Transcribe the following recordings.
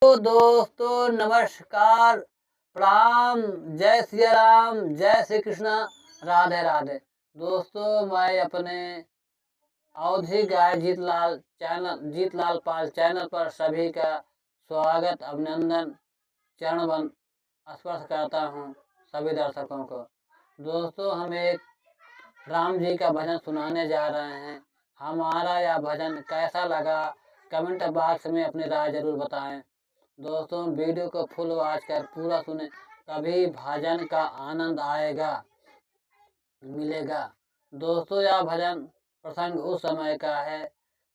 तो दोस्तों नमस्कार, प्रणाम, जय सिया राम, जय श्री कृष्णा, राधे राधे। दोस्तों मैं अपने अवधि गाय जीतलाल पाल चैनल पर सभी का स्वागत, अभिनंदन, चरण बंद स्पर्श करता हूँ सभी दर्शकों को। दोस्तों हम एक राम जी का भजन सुनाने जा रहे हैं। हमारा यह भजन कैसा लगा कमेंट बॉक्स में अपनी राय जरूर बताएं। दोस्तों वीडियो को फुल वॉच कर पूरा सुने, तभी भजन का आनंद मिलेगा। दोस्तों यह भजन प्रसंग उस समय का है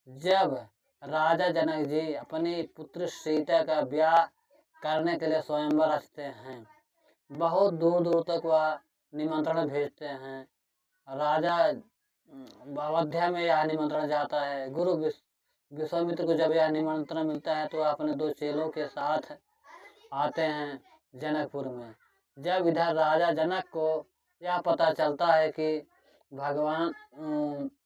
जब राजा जनक जी अपनी पुत्र सीता का ब्याह करने के लिए स्वयंवर रचते हैं। बहुत दूर दूर तक वह निमंत्रण भेजते हैं। राजा अयोध्या में यह निमंत्रण जाता है। गुरु विश्वामित्र को जब यह निमंत्रण मिलता है तो अपने 2 चेलों के साथ आते हैं जनकपुर में। जब इधर राजा जनक को यह पता चलता है कि भगवान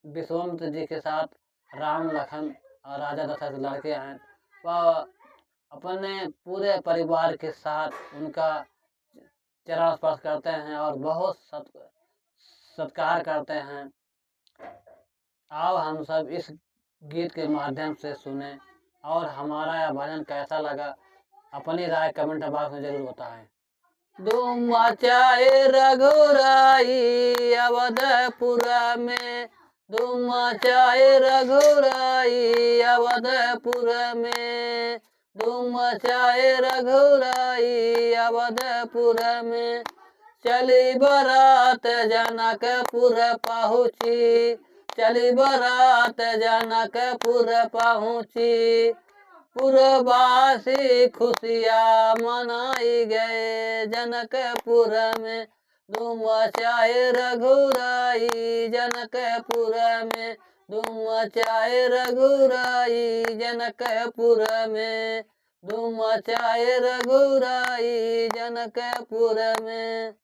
विश्वामित्र जी के साथ राम लखन और राजा दशरथ के लड़के हैं, वह अपने पूरे परिवार के साथ उनका चरण स्पर्श करते हैं और बहुत सत्कार करते हैं। आओ हम सब इस गीत के माध्यम से सुने और हमारा यह भजन कैसा लगा अपनी राय कमेंट बॉक्स में जरूर बताएं। धूम मचाए रघुराई अवधपुर में, धूम मचाए रघुराई अवधपुर में, धूम मचाए रघुराई अवधपुर में। चली बरात जनकपुर पहुँची, चली बरात जनकपुर पहुँची। पुरवासी खुशियाँ मनाई गए जनकपुर में। धूम मचाए रघुराई जनकपुर में, धूम मचाए रघुराई जनकपुर में, धूम मचाए रघुराई जनकपुर में।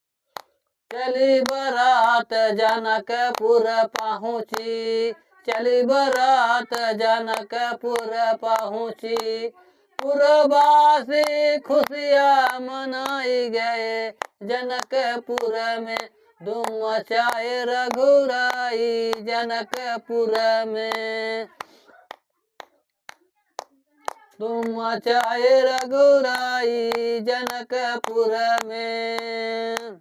चली बरात जनकपुर पहुँची, चली बरात जनकपुर पहुँची। पुरवासी खुशियाँ मनाई गए जनकपुर में। धूम मचाए रघुराई जनकपुर में, धूम मचाए रघुराई जनकपुर में।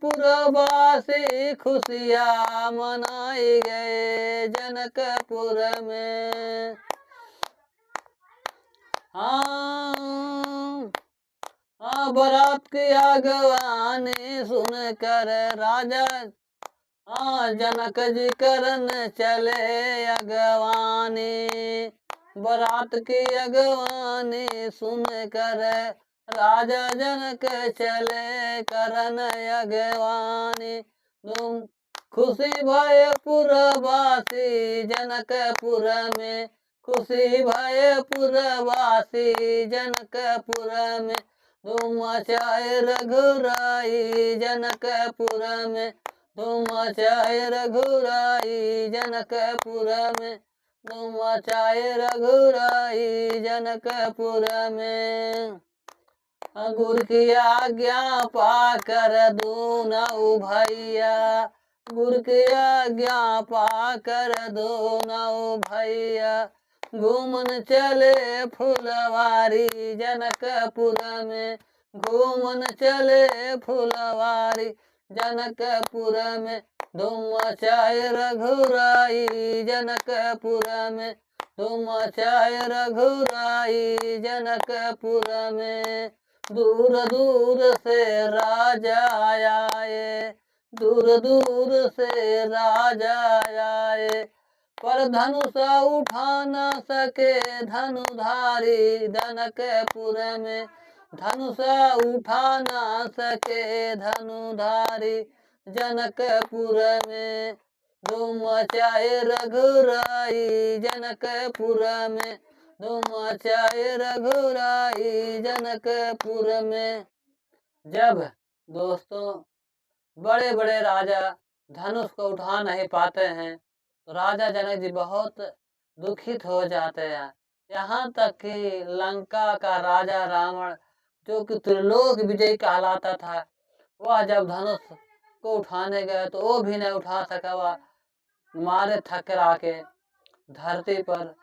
पुरवासी खुशियाँ मनाई गए जनकपुर में। बारात की अगवानी सुनकर राजा जनक जी करन चले अगवानी। बारात की अगवानी सुनकर राजा जनक चले करन अगवानी। तुम खुशी भय पुरवासी जनकपुर में, खुशी भय पुरवासी जनकपुर में। धूम मचाए रघुराई जनकपुर में, धूम मचाए रघुराई जनकपुर में, धूम मचाए रघुराई जनकपुर में। गुरु की आज्ञा पाकर दोनों भैया, गुरु की आज्ञा पाकर दोनों भैया। घूमन चले फुलवारी जनकपुर में, घूमन चले फुलवारी जनकपुर में। धूम मचाए रघुराई जनकपुर में, धूम मचाए रघुराई जनकपुर में। दूर दूर से राजा आए, दूर दूर से राजा आए। पर धनुष उठा न सके धनुधारी जनकपुर में, धनुष उठा न सके धनुधारी जनकपुर में। धूम मचाए रघुराई जनकपुर में, धूम मचाए रघुराई जनकपुर में। जब दोस्तों बड़े बड़े राजा धनुष को उठा नहीं पाते हैं तो राजा जनक जी बहुत दुखित हो जाते हैं। यहाँ तक कि लंका का राजा रावण, जो कि त्रिलोक विजयी कहलाता था, वह जब धनुष को उठाने गए तो वो भी नहीं उठा सका। वह मारे थकरा के धरती पर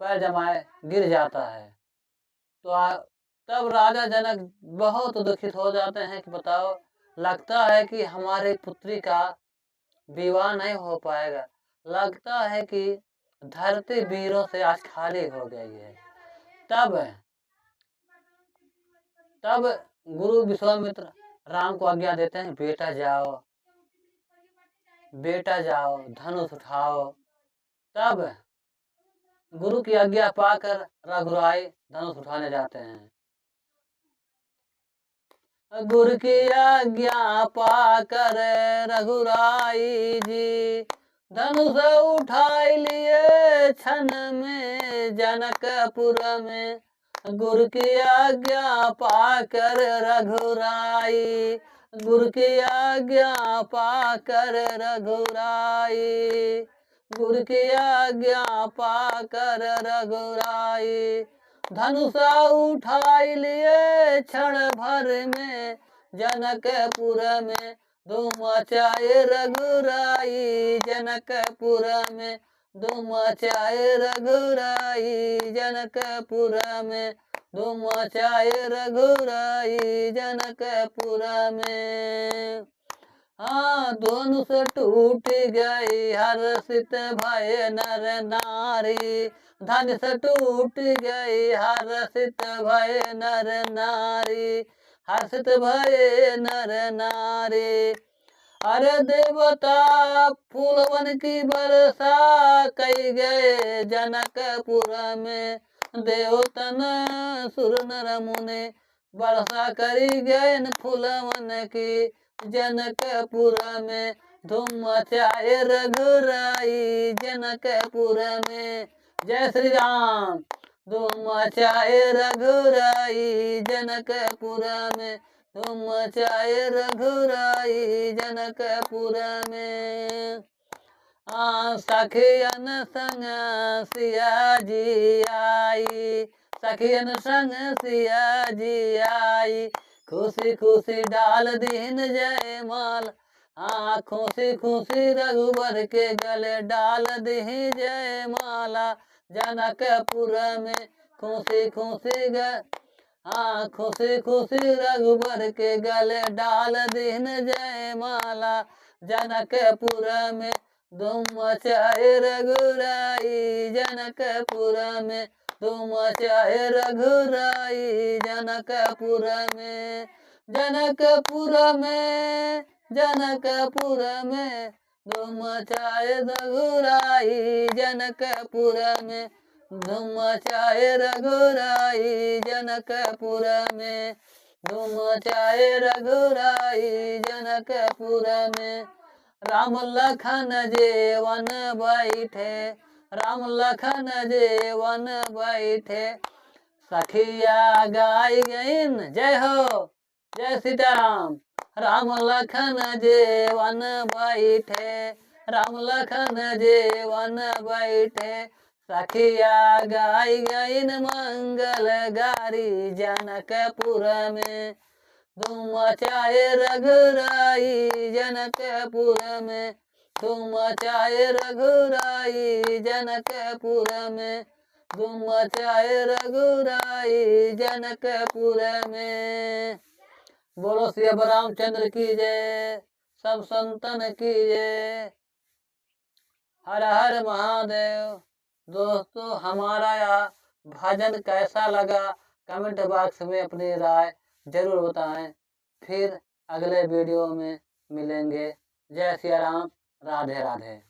पैर जमाए गिर जाता है। तो तब राजा जनक बहुत दुखित हो जाते हैं कि बताओ, लगता है कि हमारी पुत्री का विवाह नहीं हो पाएगा, लगता है कि धरती वीरों से आज खाली हो गई है। तब गुरु विश्वामित्र राम को आज्ञा देते हैं, बेटा जाओ धनुष उठाओ। तब गुरु की आज्ञा पाकर रघुराई धनुष उठाने जाते हैं। गुरु की आज्ञा पाकर रघुराई जी धनुष उठाई लिए क्षण में जनकपुर में। गुरु की आज्ञा पाकर रघुराई, गुरु की आज्ञा पाकर रघुराई, गुरु की आज्ञा पाकर रघुराई धनुष उठाई लिए क्षण भर में जनकपुर में। धूम मचाए रघुराई जनकपुर में, धूम मचाए रघुराई जनकपुर में, धूम मचाए रघुराई जनकपुर में। हाँ, धनुष टूट गई हर्षित भय नर नारी, धनुष टूट गई हर्षित भय नर नारी, हर्षित भय नर नारी। अरे देवता फूलवन की वर्षा कई गए जनकपुर में, देवतन सुर नर मुनि वर्षा करी गए फूलवन की जनकपुर में। धूम मचाए रघुराई जनकपुर में। जय श्री राम। धूम मचाए रघुराई जनकपुर में, धूम मचाए रघुराई जनकपुर में। सखियन संग सिया जी आई, सखियन संग सिया जी आई, खुशी खुशी डाल दीन जय माल। खुशी खुशी रघुबर के गले डाल दी जय माला जनकपुर में। खुशी खुशी खुशी खुशी रघुबर के गले डाल दीन जय माला जनकपुर में। धूम मचाए रघुराई जनकपुर में, धूम मचाए रघुराई जनकपुर में। जनकपुर में, जनकपुर में, धूम मचाए रघुराई जनकपुर में, धूम मचाए रघुराई जनकपुर में, धूम मचाए रघुराई जनकपुर में। राम लखन जेवन बैठे, राम लखन जेवन बैठे, सखिया गाय गईन जय हो, जय सीताराम। राम लखन जेवन बैठे, राम लखन जेवन बैठे, सखिया गाय गईन मंगल गारी जनकपुर में। धूम मचाए रघुराई जनकपुर में, धूम मचाए रघुराई जनकपुर में, धूम मचाए रघुराई जनकपुर में। बोलो श्री रामचंद्र की जय, सब संतन की जय। हर हर महादेव। दोस्तों, हमारा यह भजन कैसा लगा कमेंट बॉक्स में अपनी राय जरूर बताएं। फिर अगले वीडियो में मिलेंगे। जय सिया राम। राधे राधे।